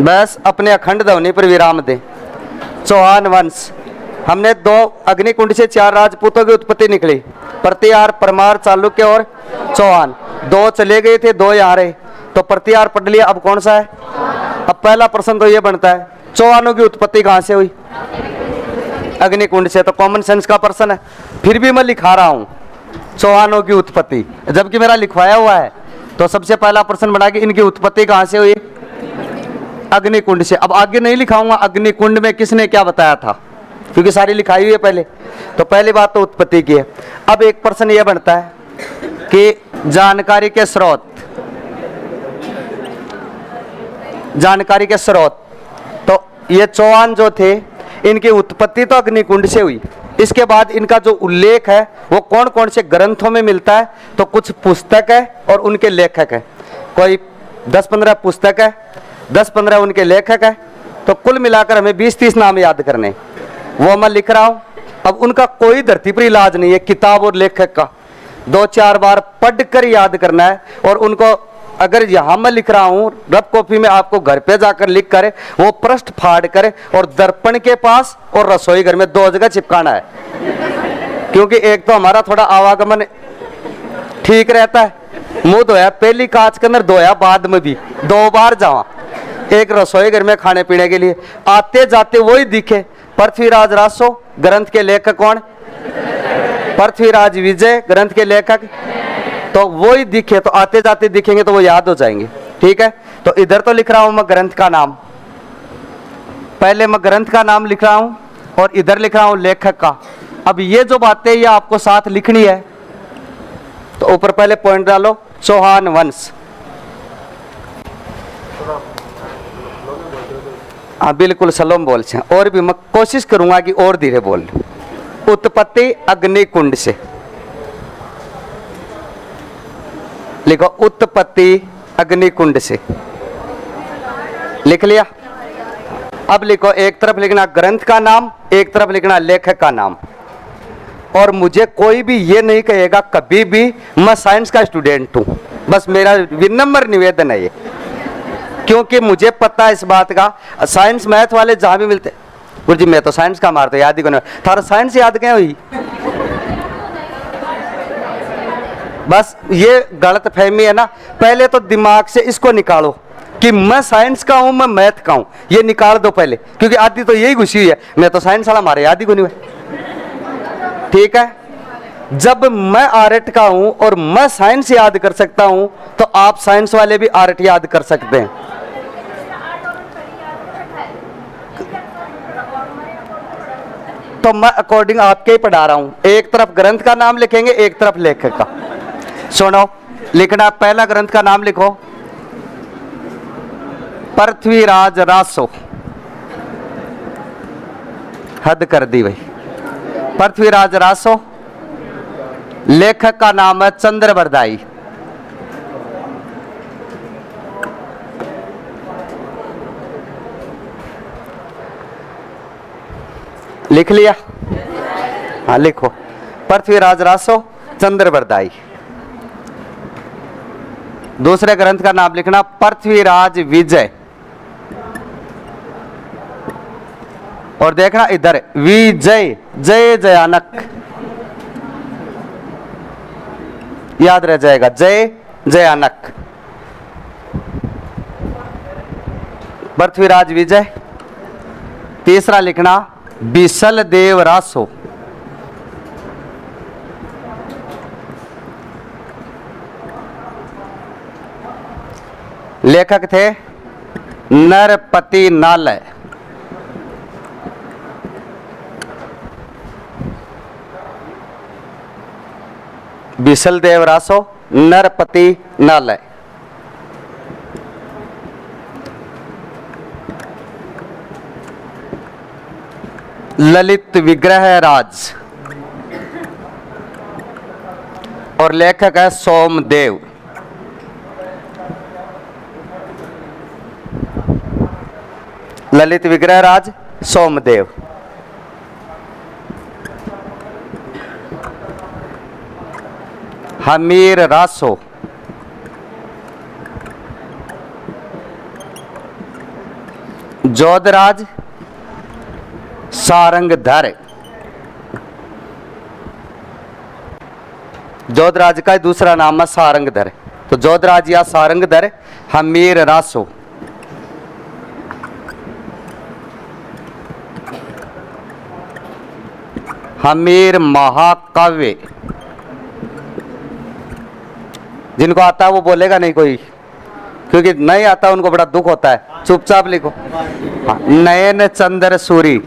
बस अपने अखंड ध्वनि पर विराम दे। चौहान वंश, हमने 2 अग्निकुंड से 4 राजपूतों की उत्पत्ति निकली, प्रतिहार, परमार, चालुक्य और चौहान। 2 चले गए थे, 2 यहाँ रहे, तो प्रतिहार पढ़ लिया। अब कौन सा है? अब पहला प्रश्न तो ये बनता है, चौहानों की उत्पत्ति कहाँ से हुई? अग्निकुंड से। तो कॉमन सेंस का प्रश्न है, फिर भी मैं लिखा रहा हूँ चौहानों की उत्पत्ति, जबकि मेरा लिखवाया हुआ है। तो सबसे पहला प्रश्न बना कि इनकी उत्पत्ति कहाँ से हुई? अग्निकुंड से। अब आगे नहीं लिखाऊंगा अग्निकुंड में किसने क्या बताया था, क्योंकि सारी लिखाई हुई है पहले। तो पहली बात तो उत्पत्ति की है। अब एक प्रश्न यह बनता है कि जानकारी के स्रोत, जानकारी के स्रोत। तो ये चौहान जो थे, इनकी उत्पत्ति तो अग्निकुंड से हुई। इसके बाद इनका जो उल्लेख है वो कौन कौन से ग्रंथों में मिलता है? तो कुछ पुस्तक है और उनके लेखक है। कोई 10-15 पुस्तक है, 10-15 उनके लेखक है। तो कुल मिलाकर हमें 20-30 नाम याद करने, वो मैं लिख रहा हूँ। अब उनका कोई धरती पर इलाज नहीं है, किताब और लेखक का 2-4 बार पढ़कर याद करना है। और उनको अगर यहाँ मैं लिख रहा हूँ रफ कॉपी में, आपको घर पे जाकर लिख कर वो पृष्ठ फाड़ कर और दर्पण के पास और रसोई घर में 2 जगह चिपकाना है। क्योंकि एक तो हमारा थोड़ा आवागमन ठीक रहता है, मुंह धोया पहली कांच के अंदर, धोया बाद में भी, 2 बार जावा। एक रसोई घर में खाने पीने के लिए, आते जाते वही दिखे। पृथ्वीराज रासो ग्रंथ के लेखक कौन? पृथ्वीराज विजय ग्रंथ के लेखक। तो वो ही दिखे, तो आते जाते दिखेंगे तो वो याद हो जाएंगे। ठीक है, तो इधर तो लिख रहा हूं मैं ग्रंथ का नाम, पहले मैं ग्रंथ का नाम लिख रहा हूं और इधर लिख रहा हूं लेखक का। अब ये जो बातें ये आपको साथ लिखनी है, तो ऊपर पहले पॉइंट डालो, चौहान वंश। हाँ बिल्कुल सलोम बोल से, और भी मैं कोशिश करूंगा कि और धीरे बोल। उत्पत्ति अग्निकुंड से लिखो, उत्पत्ति अग्निकुंड से। लिख लिया? अब लिखो, एक तरफ लिखना ग्रंथ का नाम, एक तरफ लिखना लेखक का नाम। और मुझे कोई भी ये नहीं कहेगा कभी भी मैं साइंस का स्टूडेंट हूं, बस मेरा विनम्र निवेदन है ये। क्योंकि मुझे पता है इस बात का, साइंस मैथ वाले जहां भी मिलते, गुरु जी मैं तो साइंस का मारता याद ही करना, थारा साइंस याद क्या हुई? बस ये गलत फहमी है ना। पहले तो दिमाग से इसको निकालो कि मैं साइंस का हूं, मैं मैथ का हूं, ये निकाल दो पहले। क्योंकि आदि तो यही घुसी हुई है, मैं तो साइंस वाला, मारे याद ही नहीं हुआ। ठीक है, जब मैं आर्ट का हूं और मैं साइंस याद कर सकता हूं, तो आप साइंस वाले भी आर्ट याद कर सकते हैं। तो मैं अकॉर्डिंग आपके ही पढ़ा रहा हूं, एक तरफ ग्रंथ का नाम लिखेंगे, एक तरफ लेखक का। सुनो, लिखना, पहला ग्रंथ का नाम लिखो, पृथ्वीराज रासो। हद कर दी भाई, पृथ्वीराज रासो। लेखक का नाम है चंद्रबरदाई। लिख लिया? हाँ लिखो, पृथ्वीराज रासो, चंद्रबरदाई। दूसरे ग्रंथ का नाम लिखना पृथ्वीराज विजय। और देखना इधर विजय, जय जयानक याद रह जाएगा, जय जयानक। पृथ्वीराज विजय। तीसरा लिखना बिसल देव रासो। लेखक थे नरपति नालय। बिसल देव रासो, नरपति नालय। ललित विग्रह राज। और लेखक है सोमदेव। ललित विग्रह राज, सोमदेव। हमीर रासो। जोधराज सारंगधर। जोधराज का दूसरा नाम है सारंगधर। तो जोधराज या सारंगधर हमीर रासो। हमीर महाकाव्य। जिनको आता है वो बोलेगा नहीं कोई, क्योंकि नहीं आता उनको बड़ा दुख होता है। चुपचाप लिखो। नयन चंद्र सूरी।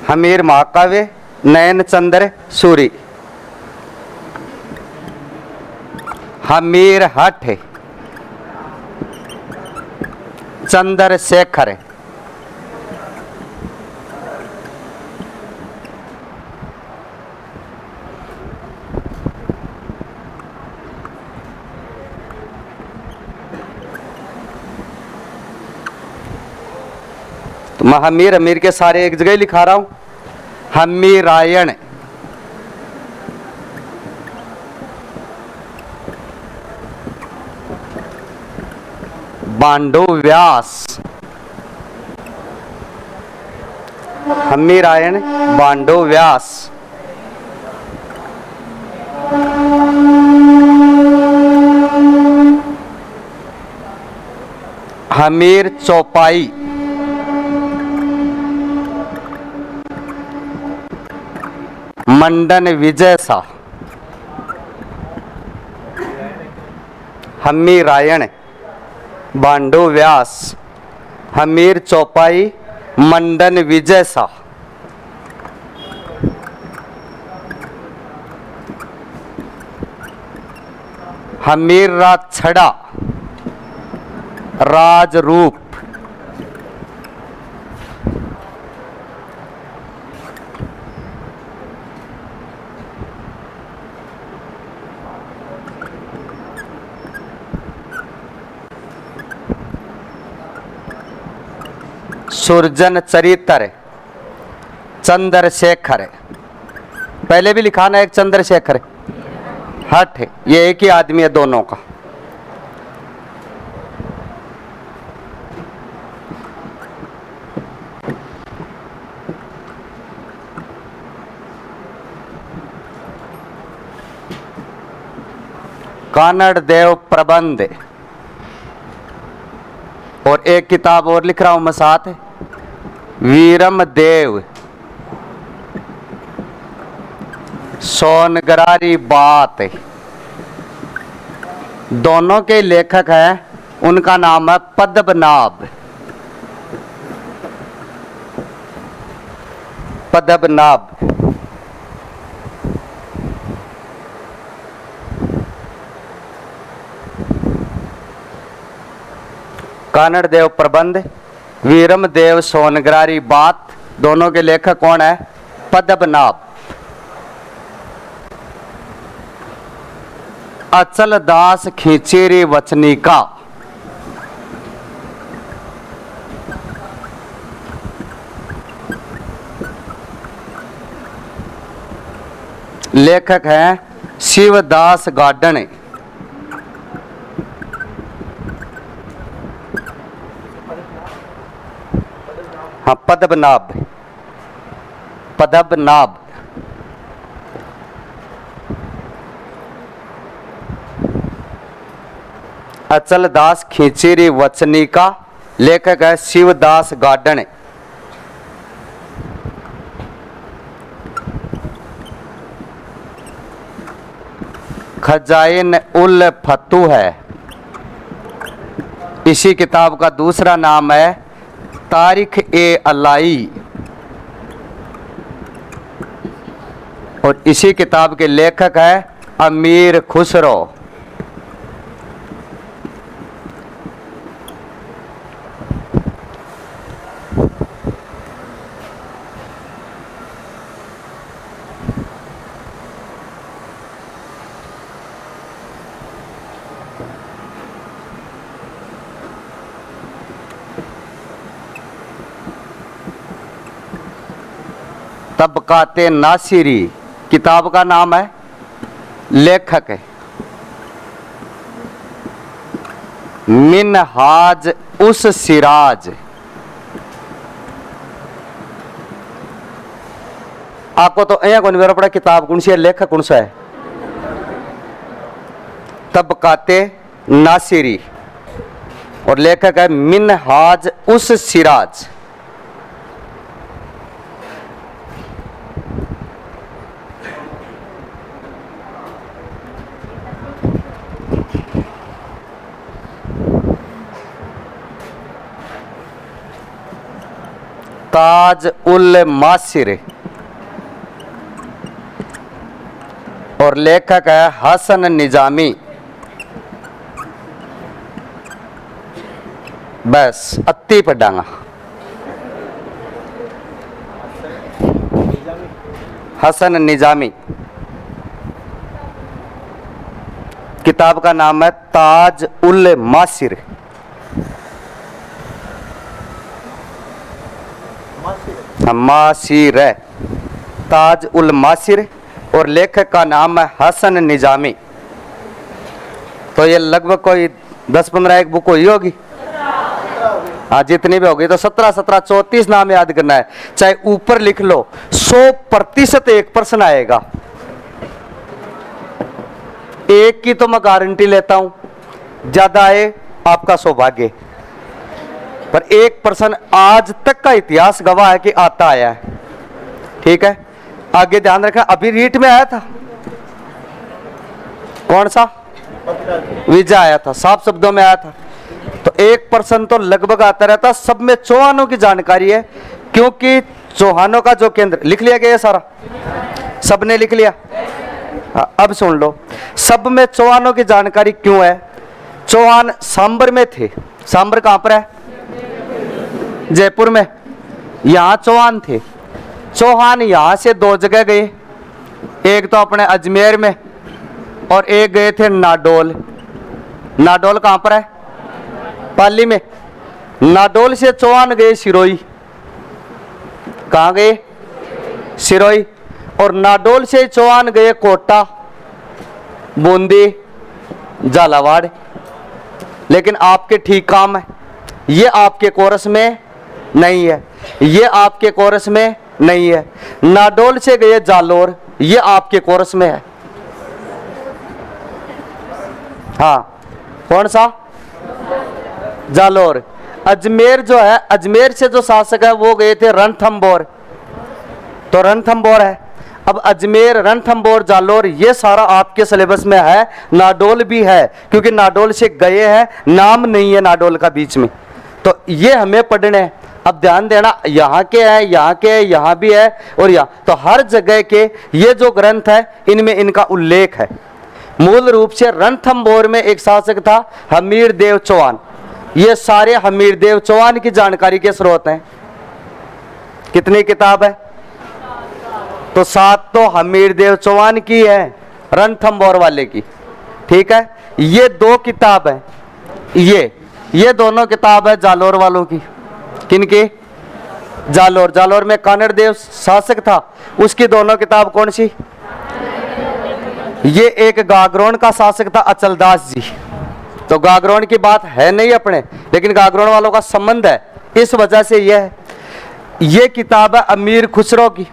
हमीर महाकाव्य, नयन चंद्र सूरी। हमीर हठ, चंद्रशेखर। तो मैं हमीर हमीर के सारे एक जगह लिखा रहा हूं। हमीरायण, बांडो व्यास। हमीरायण बांडो व्यास। हमीर चौपाई। मंडन विजय सा। हमीरायण बांडो व्यास, हमीर चौपाई, मंडन विजय सा। हमीर राछड़ा, राजरूप। सुरजन चरित्र, चंद्रशेखर। पहले भी लिखा ना एक चंद्रशेखर। हठ, ये एक ही आदमी है दोनों का। कानड़ देव प्रबंध। और एक किताब और लिख रहा हूं मैं साथ, वीरम देव सोनगरारी बात। दोनों के लेखक हैं, उनका नाम है पद्मनाभ। पद्मनाभ। कानड़ देव प्रबंध, वीरम देव सोनगरारी बात, दोनों के लेखक कौन है? पद्मनाभ। अचल दास खींचेरी वचनिका। लेखक हैं शिवदास गार्डन। हाँ, पद्मनाभ। पद्मनाभ। अचल दास खींचेरी वचनिका, लेखक है शिवदास गार्डन। खजाइन उल फतू है। इसी किताब का दूसरा नाम है तारीख ए अलाई। और इसी किताब के लेखक है अमीर खुसरो। तबकाते नासिरी किताब का नाम है, लेखक है मिनहाज उस सिराज। आपको तो यहाँ कौन मेरा पड़ा किताब कौन सी है, लेखक कौन सा है? तबकाते नासिरी, और लेखक है मिनहाज उस सिराज। ताज उल मासिर, और लेखक है हसन निजामी। बस अत्ती पढ़ांगा। हसन निजामी, किताब का नाम है ताज उल मासिर। मासिर है, ताज उल मासिर, और लेखक का नाम है हसन निजामी। तो ये लगभग कोई 10-15 एक बुक हुई होगी। हाँ, जितनी भी होगी तो 17 34 नाम याद करना है। चाहे ऊपर लिख लो, 100% एक प्रश्न आएगा। एक की तो मैं गारंटी लेता हूं, ज्यादा आए आपका सौभाग्य, पर 1% आज तक का इतिहास गवाह है कि आता आया है। ठीक है, आगे ध्यान रखना। अभी रीट में आया था, कौन सा? विजय आया था, साफ शब्दों में आया था। तो 1% तो लगभग आता रहता। सब में चौहानों की जानकारी है, क्योंकि चौहानों का जो केंद्र लिख लिया गया है सारा, सबने लिख लिया। अब सुन लो, सब में चौहानों की जानकारी क्यों है? चौहान सांबर में थे। सांबर कहां पर है? जयपुर में। यहां चौहान थे। चौहान यहां से 2 जगह गए, एक तो अपने अजमेर में और एक गए थे नाडोल। नाडोल कहां पर है? पाली में। नाडोल से चौहान गए सिरोही। कहां गए? सिरोही। और नाडोल से चौहान गए कोटा, बूंदी, झालावाड़। लेकिन आपके ठीक काम है, ये आपके कोरस में नहीं है, ये आपके कोरस में नहीं है। नाडोल से गए जालोर, ये आपके कोरस में है। हाँ, कौन सा? जालोर। अजमेर जो है, अजमेर से जो शासक है वो गए थे रणथंबोर, तो रणथंबोर है। अब अजमेर, रणथंबोर, जालोर, ये सारा आपके सिलेबस में है। नाडोल भी है, क्योंकि नाडोल से गए हैं, नाम नहीं है नाडोल का बीच में, तो ये हमें पढ़ने हैं। अब ध्यान देना, यहाँ के हैं, यहाँ के हैं, यहाँ भी है, और यहाँ, तो हर जगह के ये जो ग्रंथ है इनमें इनका उल्लेख है। मूल रूप से रणथंबोर में एक शासक था हमीर देव चौहान। ये सारे हमीर देव चौहान की जानकारी के स्रोत हैं। कितनी किताब है? तो 7 तो हमीर देव चौहान की है, रणथंबोर वाले की। ठीक है, ये 2 किताब है, ये दोनों किताब है जालोर वालों की। किनकी? जालोर। जालोर में कानड़ देव शासक था, उसकी दोनों किताब कौन सी? ये एक गागरोन का शासक था अचलदास जी। तो गागरोन की बात है नहीं अपने, लेकिन गागरोन वालों का संबंध है, इस वजह से ये किताब है अमीर खुसरो की।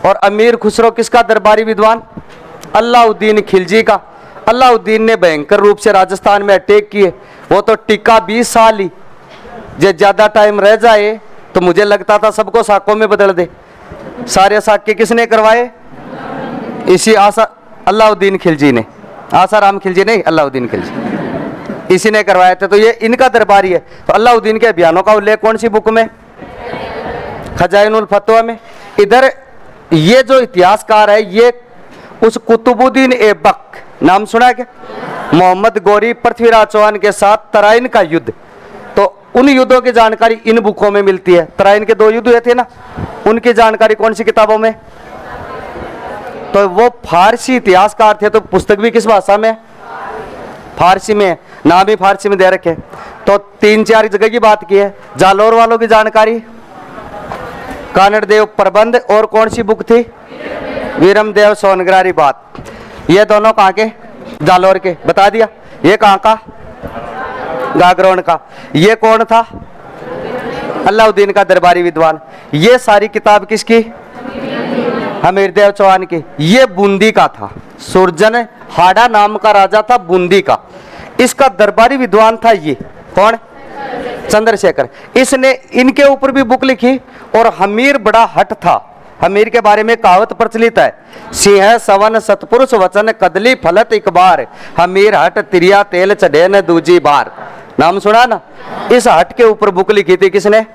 और अमीर खुसरो किसका दरबारी विद्वान? अलाउद्दीन खिलजी का। अलाउद्दीन ने भयंकर रूप से राजस्थान में अटैक किए, वो तो टिका 20 साल ही। जे ज्यादा टाइम रह जाए तो मुझे लगता था सबको साकों में बदल दे। सारे साके किसने करवाए? इसी अलाउद्दीन खिलजी ने। आसाराम खिलजी नहीं, अलाउद्दीन खिलजी, इसी ने करवाए थे। तो ये इनका दरबारी है। तो अलाउद्दीन के अभियानों का उल्लेख कौन सी बुक में? खजाइनुल फतवा में। इधर ये जो इतिहासकार है, ये उस कुतुबुद्दीन ऐबक, नाम सुना है क्या? मोहम्मद गोरी पृथ्वीराज चौहान के साथ तराइन का युद्ध, तो उन युद्धों की जानकारी इन बुकों में मिलती है। तराइन के 2 युद्ध हुए थे ना, उनकी जानकारी कौन सी किताबों में? तो वो फारसी इतिहासकार थे, तो पुस्तक भी किस भाषा में? फारसी में, नाम भी फारसी में दे रखे। तो 3-4 जगह की बात की है। जालोर वालों की जानकारी कानड़ देव प्रबंध, और कौन सी बुक थी? वीरम देव सोनग्रारी बात। ये दोनों कहाँ के? जालोर के। बता दिया। ये कहाँ का? गागरोन का। ये कौन था? अलाउद्दीन का दरबारी विद्वान। ये सारी किताब किसकी? हमीरदेव चौहान की। ये बूंदी का था, सुरजन हाड़ा नाम का राजा था बूंदी का। इसका दरबारी विद्वान था ये कौन? चंद्रशेखर। इसने इनके ऊपर भी बुक लिखी। और हमीर बड़ा हट था। हमीर के बारे में कहावत प्रचलित है, सिंह सवन सतपुरुष वचन कदली फलत एक बार, हमीर हट तिरिया तेल चढ़े न दूजी बार। नाम सुना ना? इस हट के ऊपर बुक लिखी थी किसने?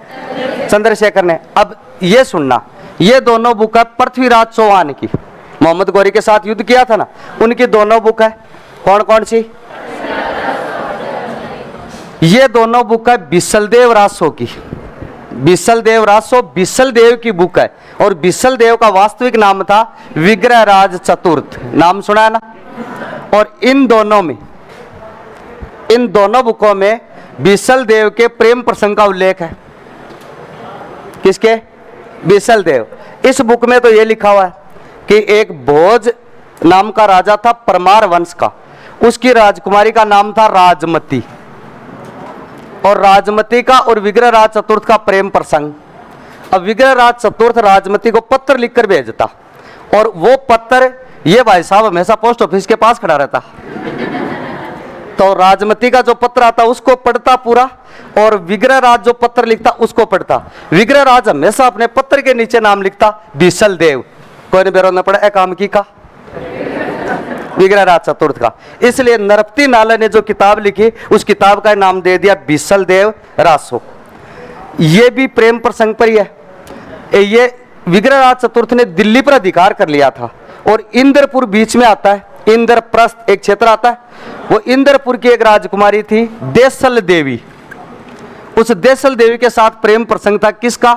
चंद्रशेखर ने। अब ये सुनना, ये दोनों बुक है पृथ्वीराज चौहान की, मोहम्मद गौरी के साथ युद्ध किया था ना, उनकी दोनों बुक है। कौन कौन सी? ये दोनों बुक है बिसलदेव रासो की। बिसलदेव रासो बिसलदेव की बुक है। और बिसलदेव का वास्तविक नाम था विग्रहराज चतुर्थ। नाम सुना है ना? और इन दोनों बुकों में बिसलदेव के प्रेम प्रसंग का उल्लेख है। किसके? बिसलदेव। इस बुक में तो ये लिखा हुआ है कि एक भोज नाम का राजा था परमार वंश का, उसकी राजकुमारी का नाम था राजमती। और राजमती का और विग्रहराज चतुर्थ का प्रेम प्रसंग। अब विग्रहराज चतुर्थ राजमती को पत्र लिखकर भेजता, और वो पत्र ये भाई साहब हमेशा पोस्ट ऑफिस के पास खड़ा रहता। तो राजमती का जो पत्र आता उसको पढ़ता पूरा, और विग्रहराज जो पत्र लिखता उसको पढ़ता। विग्रहराज हमेशा अपने पत्र के नीचे नाम लिखता बिसलदेव। कोई ने बेरो न पड़ा काम की का विग्रहराज चतुर्थ का। इसलिए नरपति नाला ने जो किताब लिखी उस किताब का नाम दे दिया बिसलदेव रासो। ये भी प्रेम प्रसंग पर ही है। ये विग्रहराज चतुर्थ ने दिल्ली पर अधिकार कर लिया था, और इंद्रपुर बीच में आता है। इंद्रप्रस्थ एक क्षेत्र आता है। वो इंद्रपुर की एक राजकुमारी थी देसल देवी। उस देसल देवी के साथ प्रेम प्रसंग था किसका?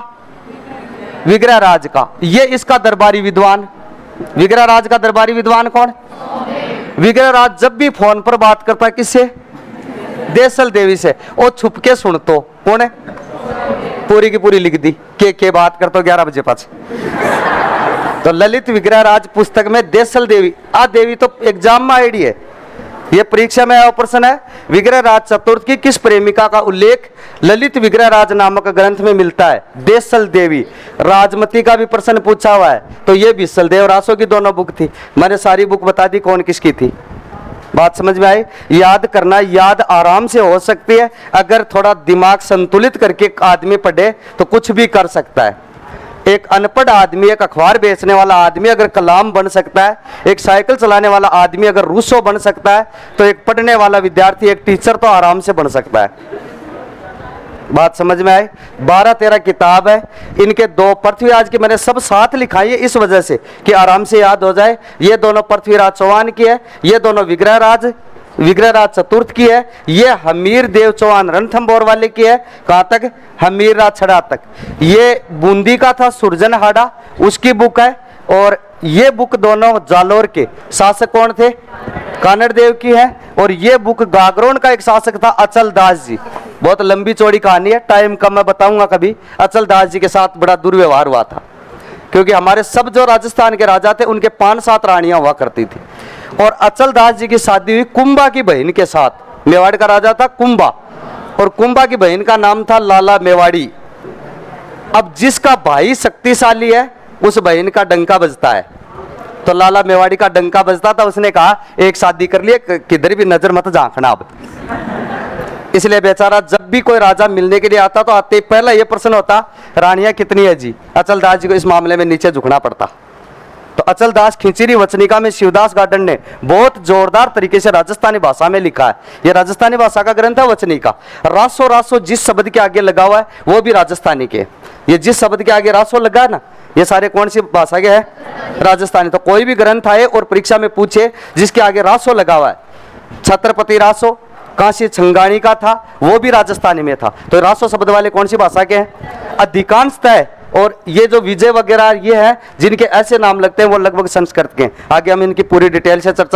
विग्रहराज का। ये इसका दरबारी विद्वान। विग्रहराज का दरबारी विद्वान कौन? विग्रहराज जब भी फोन पर बात करता है किससे? देसल देवी से। और छुप के सुन तो कौन है? पूरी की पूरी लिख दी के बात करते 11 बजे पास। तो ललित विग्रहराज पुस्तक में देसल देवी आ देवी तो एग्जाम में आईडी है, ये परीक्षा में आया प्रश्न है। विग्रहराज चतुर्थ की किस प्रेमिका का उल्लेख ललित विग्रहराज नामक ग्रंथ में मिलता है? देसल देवी। राजमती का भी प्रश्न पूछा हुआ है, तो ये बिसलदेव रासो की दोनों बुक थी। मैंने सारी बुक बता दी कौन किसकी थी। बात समझ में आई? याद करना, याद आराम से हो सकती है अगर थोड़ा दिमाग संतुलित करके आदमी पढ़े तो कुछ भी कर सकता है। एक अनपढ़ आदमी, एक अखबार बेचने वाला आदमी अगर कलाम बन सकता है, एक साइकिल चलाने वाला आदमी अगर रूसो बन सकता है, तो एक पढ़ने वाला विद्यार्थी, एक टीचर तो आराम से बन सकता है। बात समझ में आई? 12-13 किताब है। इनके 2 पृथ्वीराज की मैंने सब साथ लिखाई है इस वजह से कि आराम से याद हो जाए। ये दोनों पृथ्वीराज चौहान की है, ये दोनों विग्रहराज चतुर्थ की है, ये हमीर देव चौहान रणथंभौर वाले की है। कहाँ तक? हमीरराज छड़ा तक। ये बूंदी का था सुरजन हाड़ा, उसकी बुक है। और ये बुक दोनों जालोर के शासक कौन थे? कानड़ देव की है। और ये बुक गागरोन का एक शासक था अचल दास जी। बहुत लंबी चौड़ी कहानी है, टाइम कम मैं बताऊंगा कभी। अचल दास जी के साथ बड़ा दुर्व्यवहार हुआ था, क्योंकि हमारे सब जो राजस्थान के राजा थे उनके 5-7 रानियां हुआ करती थी। और अचल दास जी की शादी हुई कुंभा की बहन के साथ। मेवाड़ का राजा था कुंभा, और कुंभा की बहन का नाम था लाला मेवाड़ी। अब जिसका भाई शक्तिशाली है उस बहन का डंका बजता है। तो लाला मेवाड़ी का डंका बजता था। उसने कहा एक शादी कर लिए, किधर भी नजर मत झांकना अब। इसलिए बेचारा जब भी कोई राजा मिलने के लिए आता तो आते पहला ये प्रश्न होता, रानियां कितनी है जी? अचल दास जी को इस मामले में नीचे झुकना पड़ता। तो अचल दास खिंचीरी वचनिका में शिवदास गार्डन ने बहुत जोरदार तरीके से राजस्थानी भाषा में लिखा है। यह राजस्थानी भाषा का ग्रंथ है वचनिका। रासो रासो जिस शब्द के आगे लगा हुआ है वो भी राजस्थानी के। ये जिस शब्द के आगे रासो लगा है ना, ये सारे कौन सी भाषा के हैं? राजस्थानी। तो कोई भी ग्रंथ आए और परीक्षा में पूछे जिसके आगे रासो लगा हुआ है, छत्रपति रासो काशी छंगाणी का था, वो भी राजस्थानी में था। तो रासो शब्द वाले कौन सी भाषा के हैं? अधिकांशतः। और ये जो विजय वगैरह ये है जिनके ऐसे नाम लगते हैं वो लगभग संस्कृत के हैं। आगे हम इनकी पूरी डिटेल से चर्चा